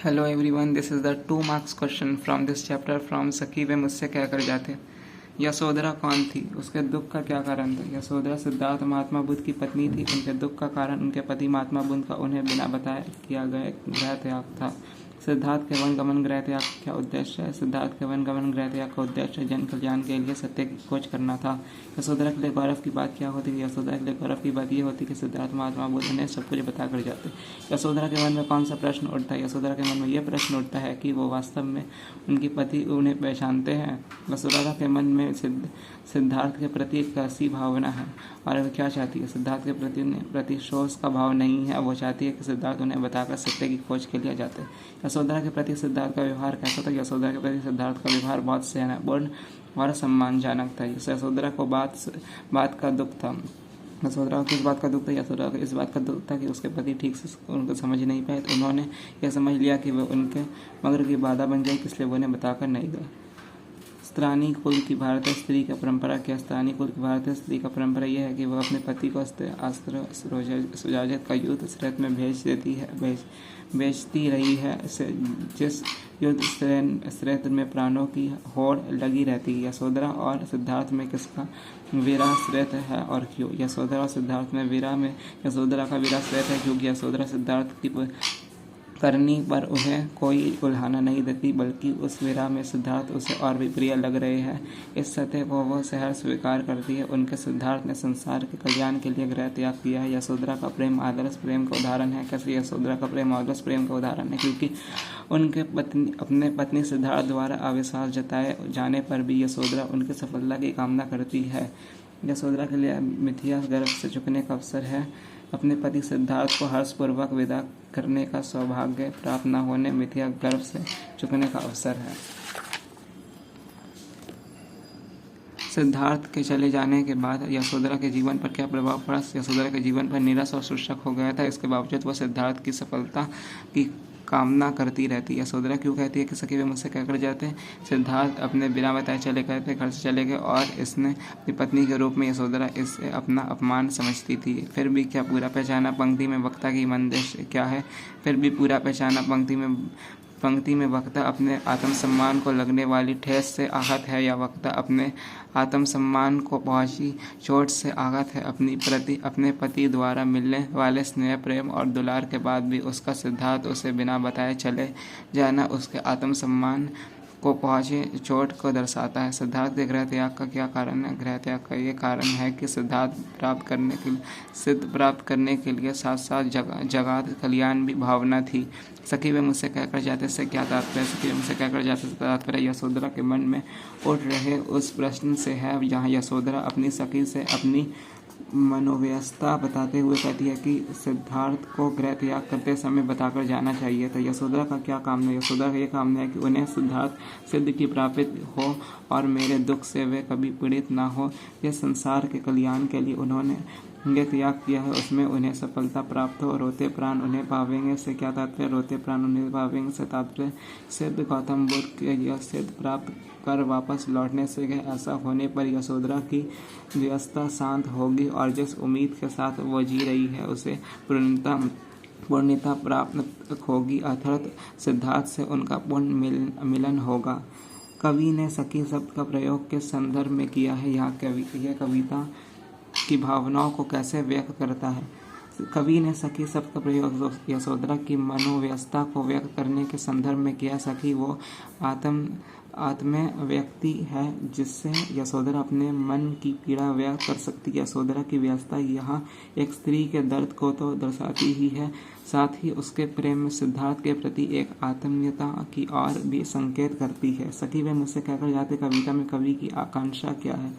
Hello everyone, this is the 2 marks question from this chapter from सखी वे मुझसे क्या कर जाते। यशोधरा कौन थी, उसके दुख का क्या कारण था। यशोधरा सिद्धार्थ महात्मा बुद्ध की पत्नी थी। उनके दुख का कारण उनके पति महात्मा बुद्ध का उन्हें बिना बताए किया गया गृह त्याग था। सिद्धार्थ के वनगमन गृह त्याग का क्या उद्देश्य है। सिद्धार्थ के वनगमन गृह त्याग का उद्देश्य जन कल्याण के लिए सत्य की खोज करना था। यशोधरा के लिए गौरव की बात क्या होती है। यशोधरा के लिए गौरव की बात यह होती कि सिद्धार्थ महात्मा बुद्ध ने सब कुछ बता कर जाते। यशोधरा के मन में कौन सा प्रश्न उठता है। यशोधरा के मन में यह प्रश्न उठता है कि वो वास्तव में उनकी पति उन्हें पहचानते हैं। यशोधरा के मन में सिद्धार्थ के प्रति एक कैसी भावना है और वह क्या चाहती है। सिद्धार्थ के प्रति शोष का भाव नहीं है। वो चाहती है कि सिद्धार्थ उन्हें बताकर सत्य की खोज के लिए जाते। यशोधरा के प्रति सिद्धार्थ का व्यवहार कैसा था। यशोधरा के प्रति सिद्धार्थ का व्यवहार बहुत स्नेहपूर्ण और सम्मानजनक था। यशोधरा को बात का दुख था। यशोधरा को किस बात का दुख था। यशोधरा को इस बात का दुख था कि उसके पति ठीक से उनको समझ नहीं पाए, तो उन्होंने यह समझ लिया कि वह उनके मगर की बाधा बन जाएगी, इसलिए वो उन्हें बताकर नहीं गए। स्त्रानी कुल की भारतीय स्त्री का परंपरा क्या। स्त्रानी कुल की भारतीय स्त्री का परंपरा यह है कि वह अपने पति को अस्त्र सुजाजित का युद्ध श्रेत में बेचती रही है, जिस युद्ध श्रेत में प्राणों की होड़ लगी रहती है। यशोधरा और सिद्धार्थ में किसका वीरा श्रेत है और क्यों। यशोधरा और सिद्धार्थ में यशोधरा का वीरा श्रेत है क्योंकि यशोधरा सिद्धार्थ की करनी पर उन्हें कोई उल्हाना नहीं देती, बल्कि उस वीरा में सिद्धार्थ उसे और भी प्रिय लग रहे हैं। इस सत्य को वह सहर स्वीकार करती है। उनके सिद्धार्थ ने संसार के कल्याण के लिए गृह त्याग किया है। यशोधरा का प्रेम आदर्श प्रेम का उदाहरण है। कैसे यशोधरा का प्रेम आदर्श प्रेम का उदाहरण है, क्योंकि उनके अपने पत्नी सिद्धार्थ द्वारा अविश्वास जताए जाने पर भी यशोधरा उनकी सफलता की कामना करती है। यशोधरा के लिए मिथिया गर्भ से चुकने का अवसर है। अपने पति सिद्धार्थ को हर्षपूर्वक विदा करने का सौभाग्य प्राप्त न होने मिथिया गर्भ से चुकने का अवसर है। सिद्धार्थ के चले जाने के बाद यशोधरा के जीवन पर क्या प्रभाव पड़ा। यशोधरा के जीवन पर निराश और शुष्क हो गया था। इसके बावजूद वह सिद्धार्थ की सफलता की कामना करती रहती है। यशोधरा क्यों कहती है कि सखी वे मुझसे क्या कर जाते हैं। सिद्धार्थ अपने बिना बताए चले गए थे, घर से चले गए, और इसने अपनी पत्नी के रूप में यशोधरा इसे अपना अपमान समझती थी। फिर भी क्या पूरा पहचाना पंक्ति में वक्ता की मंदिश क्या है। फिर भी पूरा पहचाना पंक्ति में वक्ता अपने आत्मसम्मान को लगने वाली ठेस से आहत है, या वक्ता अपने आत्मसम्मान को पहुंची चोट से आहत है। अपने पति द्वारा मिलने वाले स्नेह प्रेम और दुलार के बाद भी उसका सिद्धार्थ उसे बिना बताए चले जाना उसके आत्मसम्मान को पहुंचे चोट को दर्शाता है। सिद्धार्थ के गृह त्याग का क्या कारण है। गृह त्याग का ये कारण है कि सिद्ध प्राप्त करने के लिए साथ साथ जगत कल्याण भी भावना थी। सखी वे मुझसे कहकर जाते से क्या तात्पर्य। सखी वे मुझसे कहकर जाते से तात्पर्य यशोधरा के मन में उठ रहे उस प्रश्न से है, जहाँ यशोधरा अपनी सखी से अपनी मनोव्यवस्था बताते हुए कहती है कि सिद्धार्थ को गृह त्याग करते समय बताकर जाना चाहिए था। यशोधरा का क्या कामना है। यशोधरा का ये कामना है कि उन्हें सिद्धार्थ सिद्ध की प्राप्ति हो और मेरे दुख से वे कभी पीड़ित ना हो। यह संसार के कल्याण के लिए उन्होंने ये त्याग किया है, उसमें उन्हें सफलता प्राप्त हो। रोते प्राण उन्हें पावेंगे से क्या तात्पर्य। रोते प्राण उन्हें पावेंगे से तात्पर्य सिद्ध गौतम बुद्ध के यह सिद्ध प्राप्त कर वापस लौटने से गए। ऐसा होने पर यशोधरा की व्यवस्था शांत होगी और जिस उम्मीद के साथ वो जी रही है उसे पूर्णता प्राप्त होगी, अर्थात सिद्धार्थ से उनका पूर्ण मिलन होगा। कवि ने सखी शब्द का प्रयोग किस संदर्भ में किया है। यह कविता की भावनाओं को कैसे व्यक्त करता है। कवि ने सखी शब्द का प्रयोग यशोधरा की मनोव्यवस्था को व्यक्त करने के संदर्भ में किया। सखी वो आत्म व्यक्ति है जिससे यशोधरा अपने मन की पीड़ा व्यक्त कर सकती है। यशोधरा की व्यवस्था यहाँ एक स्त्री के दर्द को तो दर्शाती ही है, साथ ही उसके प्रेम में सिद्धार्थ के प्रति एक आत्मीयता की ओर भी संकेत करती है। सखी वे मुझसे कहकर जाते कविता में कवि की आकांक्षा क्या है।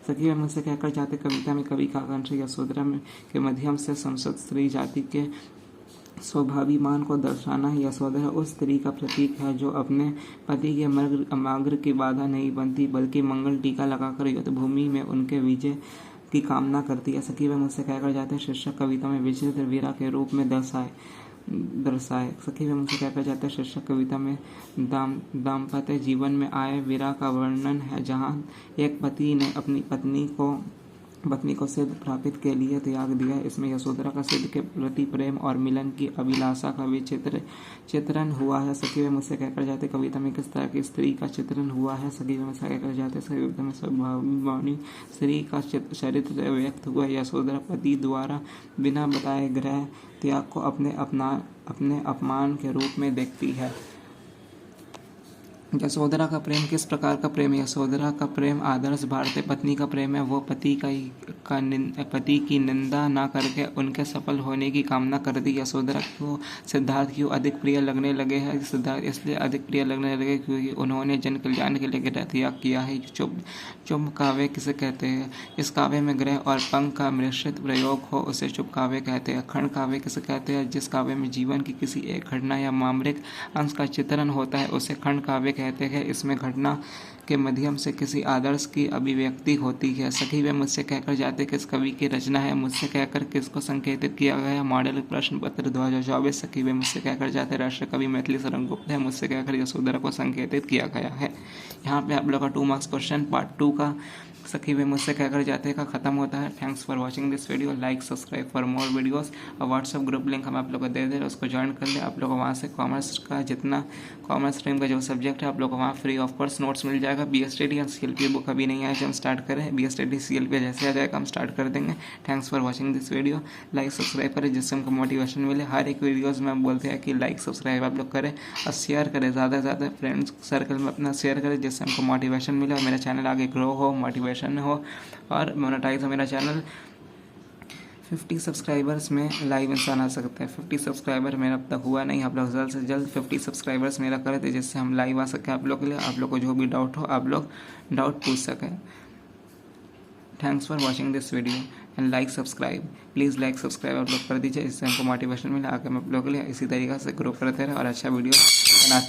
सखी वे मुझसे कहकर जाते कविता में कवि का आकांक्षा यशोधरा के माध्यम से संसद स्त्री जाति के स्वाभिमान को दर्शाना है। यशोधरा उस स्त्री का प्रतीक है जो अपने पति के मार्ग की बाधा नहीं बनती, बल्कि मंगल टीका लगाकर युद्ध भूमि में उनके विजय की कामना करती है। सखी वे मुझसे कहकर जाते शीर्षक कविता में विचित्र वीरा के रूप में दर्शाए। सखी वे मुझसे कहकर जाते शीर्षक कविता में दाम्पत्य जीवन में आए वीरा का वर्णन है, जहाँ एक पति ने अपनी पत्नी को पत्नी को सिद्ध प्राप्त के लिए त्याग दिया। इसमें यशोधरा का सिद्ध के प्रति प्रेम और मिलन की अभिलाषा का भी चित्रण हुआ है। सखी वे मुझसे कहकर जाते कविता में किस तरह की स्त्री का चित्रण हुआ है। सखी वे मुझसे कहकर जाते कविता में स्वभावानी स्त्री का चरित्र व्यक्त हुआ। यशोधरा पति द्वारा बिना बताए गृह त्याग को अपने अपमान के रूप में देखती है। यशोधरा का प्रेम किस प्रकार का प्रेम है। यशोधरा का प्रेम आदर्श भारतीय पत्नी का प्रेम है। वो पति की निंदा ना करके उनके सफल होने की कामना करती। यशोधरा को सिद्धार्थ क्यों अधिक प्रिय लगने लगे हैं। सिद्धार्थ इसलिए अधिक प्रिय लगने लगे क्योंकि उन्होंने जन कल्याण के लिए गृह त्याग किया है। चुम्ब काव्य किसे कहते हैं। इस काव्य में ग्रह और पंख का मिश्रित प्रयोग हो उसे चुम्ब काव्य कहते हैं। खंड काव्य किसे कहते हैं। जिस काव्य में जीवन की किसी एक घटना या मामरिक अंश का चित्रण होता है उसे खंड काव्य कहते हैं। इसमें घटना के माध्यम से किसी आदर्श की अभिव्यक्ति होती है। सखी वे मुझसे कहकर जाते किस कवि की रचना है। मुझसे कहकर किसको संकेतित किया गया है। मॉडल प्रश्न पत्र 2024। सखी वे मुझसे कहकर जाते राष्ट्र कवि मैथिली शरण गुप्त है। मुझसे कहकर यशोधरा को संकेतित किया गया है। यहाँ पे आप लोग का 2 मार्क्स क्वेश्चन पार्ट 2 का सखी वे मुझसे कहकर जाते का खत्म होता है। Thanks for watching this video. Like subscribe for more videos. और व्हाट्सएप ग्रुप लिंक हम आप लोग को दे दे, उसको ज्वाइन कर ले। आप लोग को वहाँ से कॉमर्स का जितना कॉमर्स स्ट्रीम का जो सब्जेक्ट है आप लोग को वहाँ फ्री ऑफ कोर्स नोट्स मिल जाएगा। BSTD और CLP बुक अभी नहीं आया जो हम स्टार्ट करें। BSTD CLP जैसे आ जाएगा हम स्टार्ट कर देंगे। Thanks for watching this video. Like subscribe करें जिससे हमको मोटिवेशन मिले। हर एक वीडियोज़ में हम बोलते हैं कि लाइक सब्सक्राइब आप लोग करें और शेयर करें, ज़्यादा से ज़्यादा फ्रेंड्स सर्कल में अपना शेयर करें जिससे हमको मोटिवेशन मिले और मेरा चैनल आगे ग्रो हो, मोटिवेशन हो और मोनेटाइज हो मेरा चैनल। 50 सब्सक्राइबर्स में लाइव इंसान आ सकता है। 50 सब्सक्राइबर मेरा अब तक हुआ नहीं। आप लोग जल्द से जल्द 50 सब्सक्राइबर्स मेरा करें थे जिससे हम लाइव आ सकें आप लोग के लिए। आप लोग को जो भी डाउट हो आप लोग डाउट पूछ सकें। Thanks for watching this video and like subscribe. Please like subscribe आप लोग कर दीजिए, इससे हमको मोटिवेशन मिले आगे हम आप लोग के लिए इसी तरीके से ग्रो करते रहे और अच्छा वीडियो बनाते